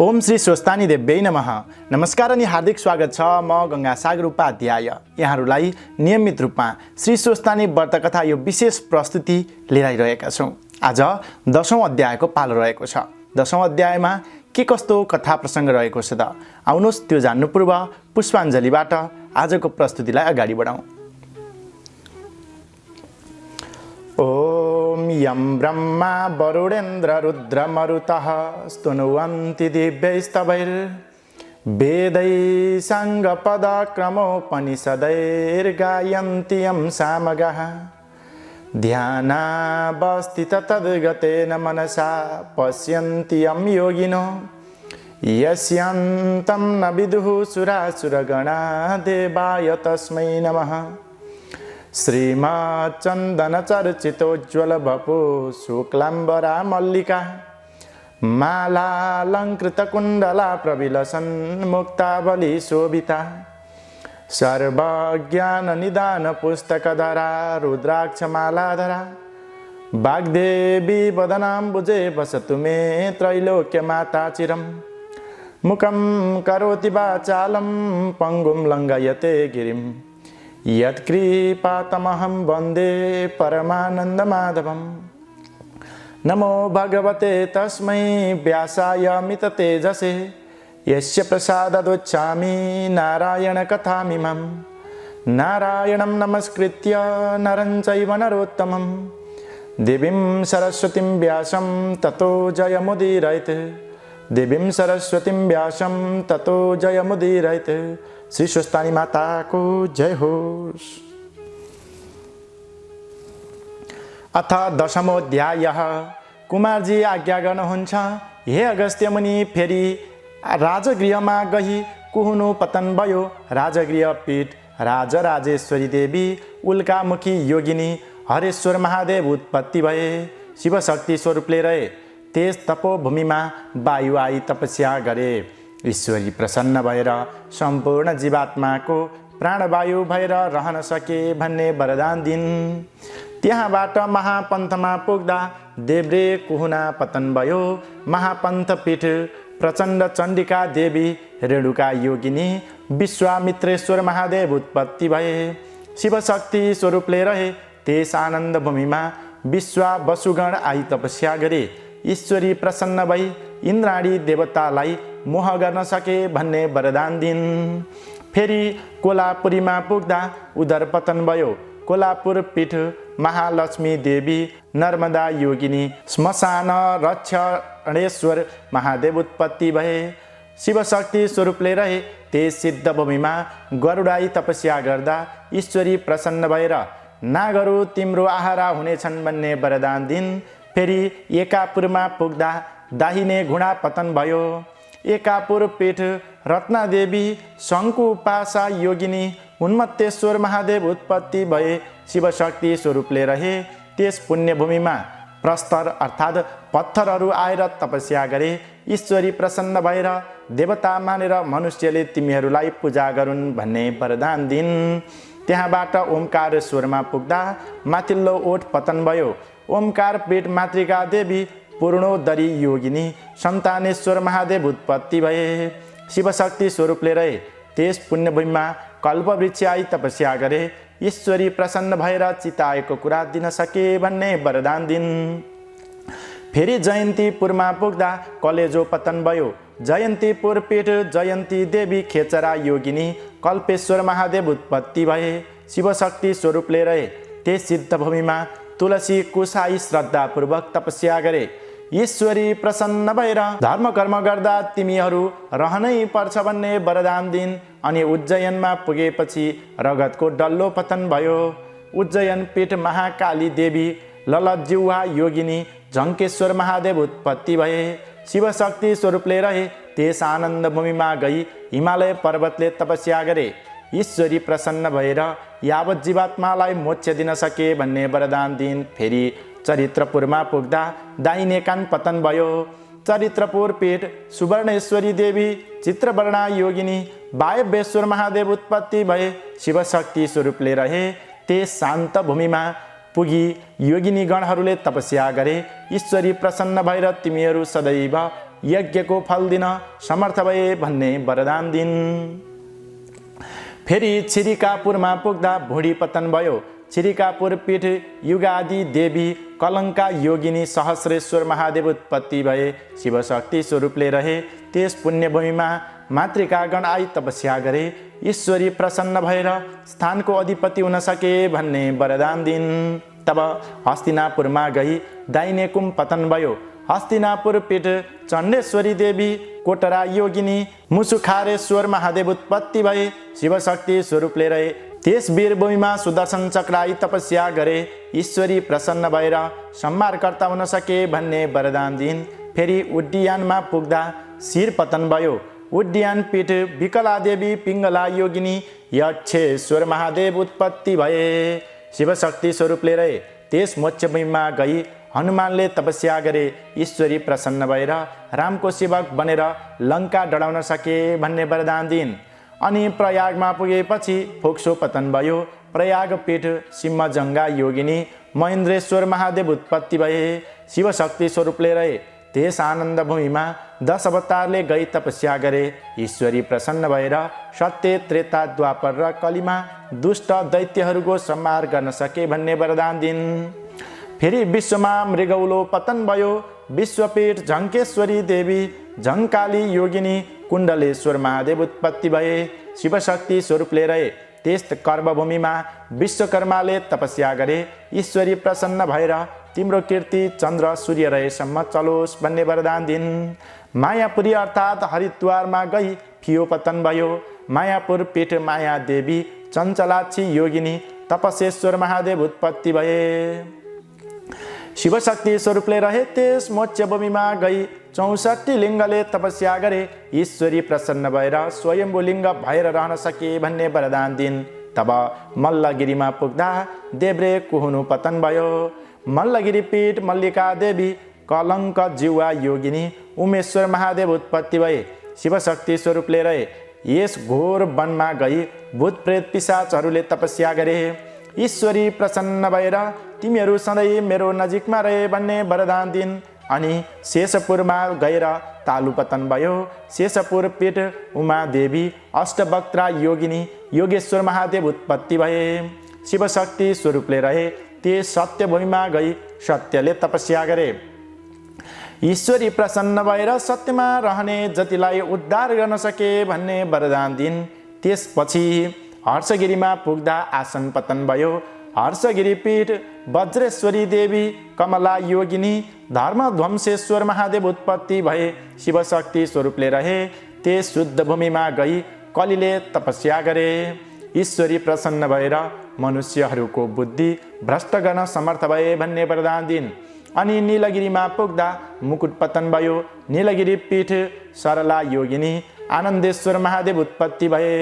ओम श्री स्वस्तानी देव्यै नमः। नमस्कार अनि हार्दिक स्वागत छ। म गंगासागर उपाध्याय यहाँहरूलाई नियमित रूपमा श्री स्वस्तानी व्रतकथा यो विशेष प्रस्तुति लिएर आइरहेका छौँ। आज 10औं अध्यायको पालो रहेको छ। 10औं अध्यायमा के कस्तो कथा प्रसङ्ग रहेको छ त आउनुहोस् त्यो जान्नु पूर्व पुष्पाञ्जलीबाट आजको प्रस्तुतिलाई अगाडि बढाउँ। ओम यं ब्रह्मा वरुणेन्द्र रुद्र मरुतः स्तुनुवन्ति दिव्यैस्तवैर्वेदैः साङ्गपदक्रमोपनिषदैर्गायन्ति यं सामगाः ध्यानावस्थित तद्गतेन मनसा पश्यन्ति यं योगिनो यस्यान्तं न विदुः सुरासुरगणा देवाय तस्मै नमः। श्रीमच्चन्दनचर्चितोज्ज्वल वपु शुक्लाम्बरा मल्लिका मालालङ्कृतकुण्डला प्रविलसन् मुक्तावली शोभिता सर्वज्ञाननिदानपुस्तकधरा रुद्राक्षमालाधरा वाग्देवी वदनाम्बुजे वसतु मे त्रैलोक्यमाता चिरम्। मुखं करोति वाचालं पङ्गुं लङ्घयते गिरिं यत्कृपातमहं वन्दे परमानन्दमाधवम्। नमो भगवते तस्मै व्यासाय मिततेजसे यस्य प्रसादादुच्चामि नारायणकथामिमं। नारायणं नमस्कृत्य नरं चैव नरोत्तमं देवीं सरस्वतीं व्यासं ततो जयमुदीरयेत्। देवीं सरस्वतीं व्यासं ततो जयमुदीरयेत्। श्री स्वस्तानी माता को जय हो। अथ 10मो अध्याय। कुमारजी आज्ञा गर्नुहुन्छ, हे अगस्त्य मुनि, फेरि राजगृहमा गई कुहुनु पतन भयो। राजगृह पीठ राजराजेश्वरी देवी उल्कामुखी योगिनी हरेश्वर महादेव उत्पत्ति भए। शिवशक्ति स्वरूपले रहे। त्यस तपोभूमिमा वायु आई तपस्या गरे। ईश्वरी प्रसन्न भएर सम्पूर्ण जीवात्माको प्राणवायु भएर रहन सके भन्ने वरदान दिन्। त्यहाँबाट महापन्थमा पुग्दा देब्रे कुहुना पतन भयो। महापन्थ पीठ प्रचण्ड चण्डिका देवी रेणुका योगिनी विश्वामित्रेश्वर महादेव उत्पत्ति भए। शिवशक्ति स्वरूपले रहे। त्यस आनन्द भूमिमा विश्वा वसुगण आई तपस्या गरे। ईश्वरी प्रसन्न भई इन्द्राणी देवतालाई मोह गर्न सके भन्ने वरदान दिन्। फेरि कोलापुरीमा पुग्दा उदर पतन भयो। कोलापुर पीठ महालक्ष्मी देवी नर्मदा योगिनी श्मशान रक्षणेश्वर महादेव उत्पत्ति भए। शिवशक्ति स्वरूपले रहे। त्यस सिद्ध भूमिमा गरुडाई तपस्या गर्दा ईश्वरी प्रसन्न भएर नागहरू तिम्रो आहारा हुनेछन् भन्ने वरदान दिन्। फेरि एकापुरमा पुग्दा दाहिने घुँडा पतन भयो। एकापुर पीठ रत्नादेवी शङ्कुपासा योगिनी उन्मत्तेश्वर महादेव उत्पत्ति भए। शिवशक्ति स्वरूपले रहे। त्यस पुण्यभूमिमा प्रस्तर अर्थात् पत्थरहरू आएर तपस्या गरे। ईश्वरी प्रसन्न भएर देवता मानेर मनुष्यले तिमीहरूलाई पूजा गरून् भन्ने वरदान दिन्। त्यहाँबाट ओमकारेश्वरमा पुग्दा माथिल्लो ओठ पतन भयो। ओमकार पीठ मातृका देवी पूर्णोदरी योगिनी सन्तानेश्वर महादेव उत्पत्ति भए। शिवशक्ति स्वरूपले रहे। त्यस पुण्यभूमिमा कल्पवृक्ष आई तपस्या गरे। ईश्वरी प्रसन्न भएर चिताएको कुरा दिन सके भन्ने वरदान दिन्। फेरि जयन्तीपुरमा पुग्दा कलेजो पतन भयो। जयन्तीपुर पीठ जयन्ती देवी खेचरा योगिनी कल्पेश्वर महादेव उत्पत्ति भए। शिवशक्ति स्वरूपले रहे। त्यस सिद्ध भूमिमा तुलसी कुशाई श्रद्धापूर्वक तपस्या गरे। ईश्वरी प्रसन्न भएर धर्म कर्म गर्दा तिमीहरू रहनै पर्छ भन्ने वरदान दिन्। अनि उज्जयनमा पुगेपछि रगतको डल्लो पतन भयो। उज्जयन पीठ महाकाली देवी ललतजिह्वा योगिनी झङ्केश्वर महादेव उत्पत्ति भए। शिवशक्ति स्वरूपले रहे। त्यस आनन्द भूमिमा गई हिमालय पर्वतले तपस्या गरे। ईश्वरी प्रसन्न भएर यावत जीवात्मालाई मोक्ष दिन सके भन्ने वरदान दिन्। फेरि चरित्रपुरमा पुग्दा दाहिने कान पतन भयो। चरित्रपुर पीठ सुवर्णेश्वरी देवी चित्रवर्णा योगिनी वायव्येश्वर महादेव उत्पत्ति भए। शिवशक्ति स्वरूपले रहे। त्यस शान्त भूमिमा पुगी योगिनी गणहरूले तपस्या गरे। ईश्वरी प्रसन्न भएर तिमीहरू सदैव यज्ञको फल दिन समर्थ भए भन्ने वरदान दिन। फेरि छिरिकापुरमा पुग्दा भुँडी पतन भयो। छिरिकापुर पीठ युगादि देवी कलङ्का योगिनी सहस्रेश्वर महादेव उत्पत्ति भए शिवशक्ति स्वरूपले रहे। त्यस पुण्यभूमिमा मातृकागण आई तपस्या गरे। ईश्वरी प्रसन्न भएर स्थानको अधिपति हुन सके भन्ने वरदान दिन। तब हस्तिनापुरमा गई दाहिने कुम पतन भयो। हस्तिनापुर पीठ चण्डेश्वरी देवी कोटरा योगिनी मुसुखारेश्वर महादेव उत्पत्ति भए शिवशक्ति स्वरूपले रहे। त्यस वीरभूमिमा सुदर्शन चक्राई तपस्या गरे। ईश्वरी प्रसन्न भएर संहारकर्ता हुन सके भन्ने वरदान दिन। फेरि उड्डीयानमा पुग्दा शिर पतन भयो। उड्डीयान पीठ विकलादेवी पिङ्गला योगिनी यक्षेश्वर महादेव उत्पत्ति भए शिवशक्ति स्वरूपले रहे। त्यस मोक्षभूमिमा गई हनुमानले तपस्या गरे। ईश्वरी प्रसन्न भएर रामको सेवक बनेर लङ्का डढाउन सके भन्ने वरदान दिन। अनि प्रयागमा पुगेपछि फोक्सो पतन भयो। प्रयाग पीठ सिंहजङ्गा योगिनी महेन्द्रेश्वर महादेव उत्पत्ति भए शिवशक्ति स्वरूपले रहे। त्यस आनन्द भूमिमा 10 अवतारले गई तपस्या गरे। ईश्वरी प्रसन्न भएर सत्य त्रेता द्वापर र कलिमा दुष्ट दैत्यहरूको संहार गर्न सके भन्ने वरदान दिन। फेरि विश्वमा मृगौलो पतन भयो। विश्वपीठ झङ्केश्वरी देवी झङ्काली योगिनी कुण्डलेश्वर महादेव उत्पत्ति भए शिवशक्ति स्वरूपले रहे। त्यस कर्मभूमिमा विश्वकर्माले तपस्या गरे। ईश्वरी प्रसन्न भएर तिम्रो कीर्ति चन्द्र सूर्य रहेसम्म चलोस् भन्ने वरदान दिन। मायापुरी अर्थात् हरिद्वारमा गई फियो पतन भयो। मायापुर पीठ माया देवी चञ्चलाक्षी योगिनी तपसेश्वर महादेव उत्पत्ति भए शिवशक्ति स्वरूपले रहे। त्यस मोक्षभूमिमा गई 64 लिङ्गले तपस्या गरे। ईश्वरी प्रसन्न भएर स्वयम्भू लिङ्ग भएर रहन सके भन्ने वरदान दिन। तब मल्लगिरीमा पुग्दा देब्रे कुहुनु पतन भयो। मल्लगिरी पीठ मल्लिका देवी कलङ्क जिवा योगिनी उमेश्वर महादेव उत्पत्ति भए शिवशक्ति स्वरूपले रहे। यस घोर वनमा गई भूत प्रेत पिशाचहरूले तपस्या गरे। ईश्वरी प्रसन्न भएर तिमीहरू सधैँ मेरो नजिकमा रहे भन्ने वरदान दिन। अनि शेषपुरमा गएर तालु पतन भयो। शेषपुर पीठ उमा देवी अष्टवक्त्रा योगिनी योगेश्वर महादेव उत्पत्ति भए शिवशक्ति स्वरूपले रहे। त्यस सत्यभूमिमा गई सत्यले तपस्या गरे। ईश्वरी प्रसन्न भएर सत्यमा रहने जतिलाई उद्धार गर्न सके भन्ने वरदान दिन। त्यसपछि हर्षगिरीमा पुग्दा आसन पतन भयो। हर्षगिरी पीठ वज्रेश्वरी देवी कमला योगिनी धर्मध्वंसेश्वर महादेव उत्पत्ति भए शिवशक्ति स्वरूपले रहे। त्यस शुद्ध भूमिमा गई कलिले तपस्या गरे। ईश्वरी प्रसन्न भएर मनुष्यहरूको बुद्धि भ्रष्ट गर्न समर्थ भए भन्ने वरदान दिन। अनि नीलगिरीमा पुग्दा मुकुट पतन भयो। नीलगिरी पीठ सरला योगिनी आनन्देश्वर महादेव उत्पत्ति भए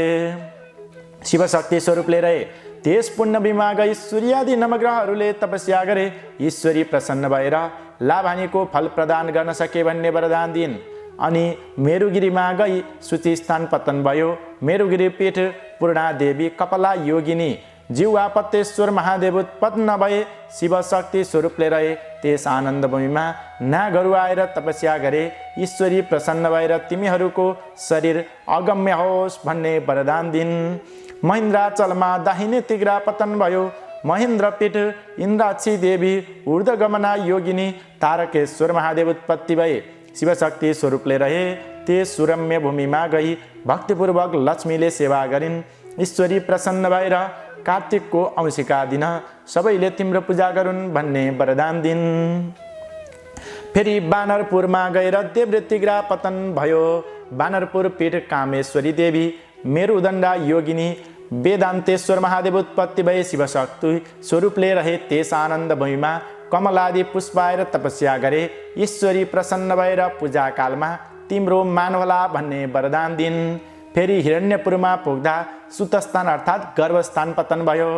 शिवशक्ति स्वरूपले रहे। त्यस पुण्यभूमिमा गई सूर्यादि नवग्रहहरूले तपस्या गरे। ईश्वरी प्रसन्न भएर लाभानीको फल प्रदान गर्न सके भन्ने वरदान दिन। अनि मेरुगिरीमा गई सूची स्थान पतन भयो। मेरुगिरी पीठ पूर्णा देवी कपला योगिनी जीवापतेश्वर महादेव उत्पन्न भए शिवशक्ति स्वरूपले रहे। त्यस आनन्द भूमिमा नागहरू आएर तपस्या गरे। ईश्वरी प्रसन्न भएर तिमीहरूको शरीर अगम्य होस् भन्ने वरदान दिन। महेन्द्राचलमा दाहिने तिग्रा पतन भयो। महेन्द्र पीठ इन्द्राक्षी देवी ऊर्ध्वगमना योगिनी तारकेश्वर महादेव उत्पत्ति भए शिवशक्ति स्वरूपले रहे। त्यस सुरम्य भूमिमा गई भक्तिपूर्वक लक्ष्मीले सेवा गरिन्। ईश्वरी प्रसन्न भएर कार्तिकको औँसीका दिन सबैले तिम्रो पूजा गरून् भन्ने वरदान दिन। फेरि बानरपुरमा गएर देब्रे तिग्रा पतन भयो। बानरपुर पीठ कामेश्वरी देवी मेरुदण्डा योगिनी वेदान्तेश्वर महादेव उत्पत्ति भए शिवशक्ति स्वरूपले रहे। त्यस आनन्द भूमिमा कमलादि पुष्पाएर तपस्या गरे। ईश्वरी प्रसन्न भएर पूजाकालमा तिम्रो मान होला भन्ने वरदान दिन। फेरि हिरण्यपुरमा पुग्दा सुतस्थान अर्थात् गर्भस्थान पतन भयो।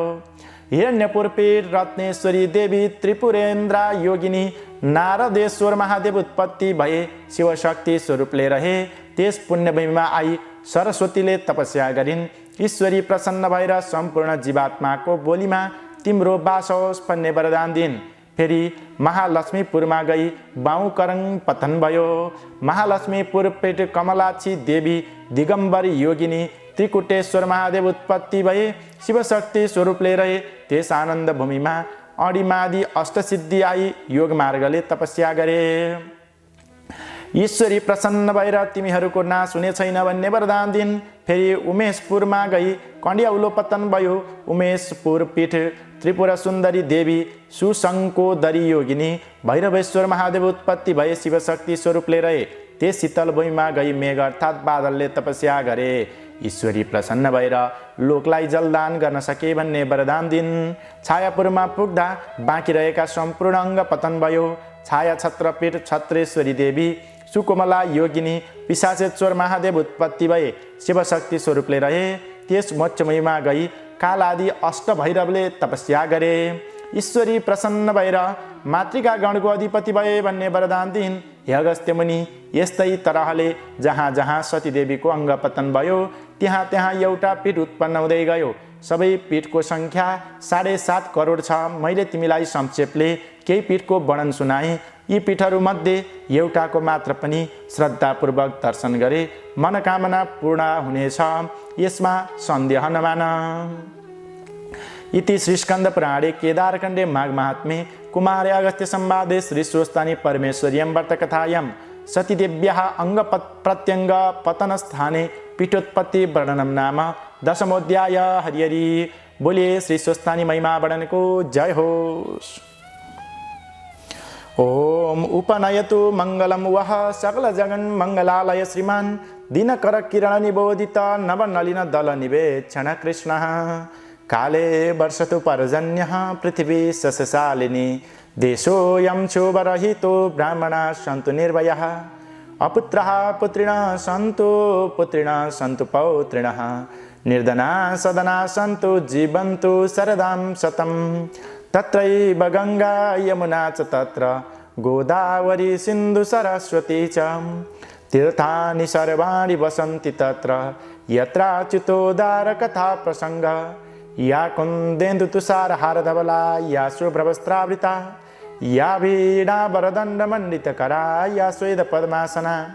हिरण्यपुर पीठ रत्नेश्वरी देवी त्रिपुरेन्द्रा योगिनी नारदेश्वर महादेव उत्पत्ति भए शिवशक्ति स्वरूपले रहे। त्यस पुण्यभूमिमा आई सरस्वतीले तपस्या गरिन्। ईश्वरी प्रसन्न भएर सम्पूर्ण जीवात्माको बोलीमा तिम्रो बास होस् भन्ने वरदान दिन। फेरि महालक्ष्मीपुरमा गई बाउ करङ पतन भयो। महालक्ष्मीपुर पेट कमलाक्षी देवी दिगम्बर योगिनी त्रिकुटेश्वर महादेव उत्पत्ति भए। शिवशक्ति स्वरूपले रहे त्यस आनन्द भूमिमा अडिमादि अष्टसिद्धि आई योग मार्गले तपस्या गरे। ईश्वरी प्रसन्न भएर तिमीहरूको नाश हुने छैन भन्ने वरदान दिन्। फेरि उमेशपुरमा गई कण्ड्याउलो पतन भयो। उमेशपुर पीठ त्रिपुरा सुन्दरी देवी सुशङ्कोदरी योगिनी भैरवेश्वर महादेव उत्पत्ति भए। शिवशक्ति स्वरूपले रहे त्यस शीतल भूमिमा गई मेघ अर्थात् बादलले तपस्या गरे। ईश्वरी प्रसन्न भएर लोकलाई जलदान गर्न सके भन्ने वरदान दिन्। छायापुरमा पुग्दा बाँकी रहेका सम्पूर्ण अङ्ग पतन भयो। छाया छत्रपीठ छत्रेश्वरी देवी सुकोमला योगिनी पिशाचेश्वर महादेव उत्पत्ति भए। शिवशक्ति स्वरूपले रहे त्यस मोक्षमयमा गई काल आदि अष्टभैरवले तपस्या गरे। ईश्वरी प्रसन्न भएर मातृका गणको अधिपति भए भन्ने वरदान दिन्। हे अगस्त्य मुनि, यस्तै तरहले जहाँ जहाँ सतीदेवीको अङ्ग पतन भयो त्यहाँ त्यहाँ एउटा पीठ उत्पन्न हुँदै गयो। सबै पीठको सङ्ख्या 7.5 करोड छ। मैले तिमीलाई संक्षेपले केही पीठको वर्णन सुनाएँ। यी पीठहरूमध्ये एउटाको मात्र पनि श्रद्धापूर्वक दर्शन गरे मनोकामना पूर्ण हुनेछ, यसमा सन्देह नमान। इति श्रीस्कन्द पुराणे केदारखण्डे माघ महात्म्ये कुमारे अगस्त्य संवादे श्री स्वस्तानी परमेश्वर्यं व्रतकथायां सतीदेव्याः अङ्ग प्रत्यङ्ग पतनस्थाने पीठोत्पत्ति वर्णनं नाम 10मोऽध्याय। हरि हरि बोलिए श्री स्वस्तानी महिमा वर्णनको जय होस्। ओम उपनयतु मंगलम वह सकल जगन मंगलालय श्रीमान दिनकर किरण निबोधित नवनलिन दल निवेक्षण कृष्ण काले वर्षतु पर्जन्य पृथ्वी सस्यशालिनी देशोऽयं क्षोभरहितो ब्राह्मणा सन्तु निर्भयः अपुत्रः पुत्रिणः सन्तु पौत्रिणः निर्धना सदना सन्तु जीवन्तु शरदां शतं तत्रैव गंगा यमुना च तत्र गोदावरी सिन्धु सरस्वती च तीर्थानि सर्वाणि वसन्ति तत्र यत्राच्युतोदार कथा प्रसंग या कुन्देन्दु तुषारहारधवला या शुभ्रवस्त्रावृता या वीणावरदण्डमण्डितकरा या श्वेतपद्मासना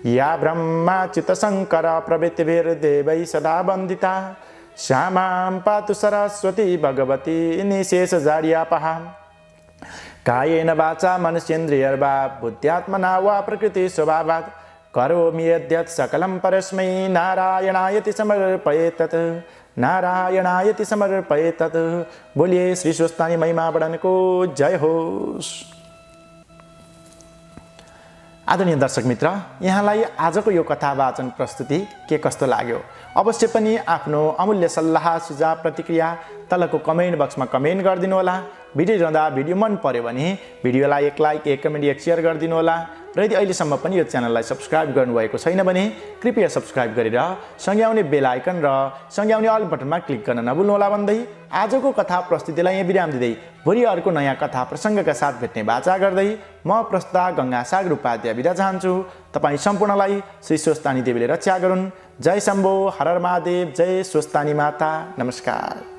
या ब्रह्माच्युतशङ्कर प्रभृतिभिर्देवैः सदा वन्दिता श्यामां पातु सरस्वती भगवती निशेषजाड्यापः कायेन वाचा मनसेन्द्रियर्वा बुद्ध्यात्मना वा प्रकृति स्वभावात् करोमि यद्यत् सकलं परस्मै नारायणायति समर्पयेतत्। बोलिए श्री स्वस्तानी महिमा वर्णनको जय होस्। आदरणीय दर्शक मित्र, यहाँलाई आजको यो कथा वाचन प्रस्तुति के कस्तो लाग्यो? अवश्य पनि आफ्नो अमूल्य सल्लाह सुझाव प्रतिक्रिया तलको कमेन्ट बक्समा कमेन्ट गरिदिनु होला। भिडियो हेर्दा भिडियो मन पर्यो भने भिडियोलाई एक लाइक, एक कमेन्ट, एक शेयर गरिदिनु होला। र यदि अहिलेसम्म पनि यो च्यानललाई सब्स्क्राइब गर्नुभएको छैन भने कृपया सब्स्क्राइब गरेर सँगै आउने बेल आइकन र सँगै आउने अल बटनमा क्लिक गर्न नभुल्नुहोला भन्दै आजको कथा प्रस्तुतिलाई यहाँ विराम दिँदै भोलि अर्को नयाँ कथा प्रसङ्गका साथ भेट्ने बाचा गर्दै म प्रस्तुता गङ्गासागर उपाध्याय बिदा चाहन्छु। तपाईँ सम्पूर्णलाई श्री स्वस्तानी देवीले रक्षा गरून्। जय शम्भो, हर हर महादेव, जय स्वस्तानी माता, नमस्कार।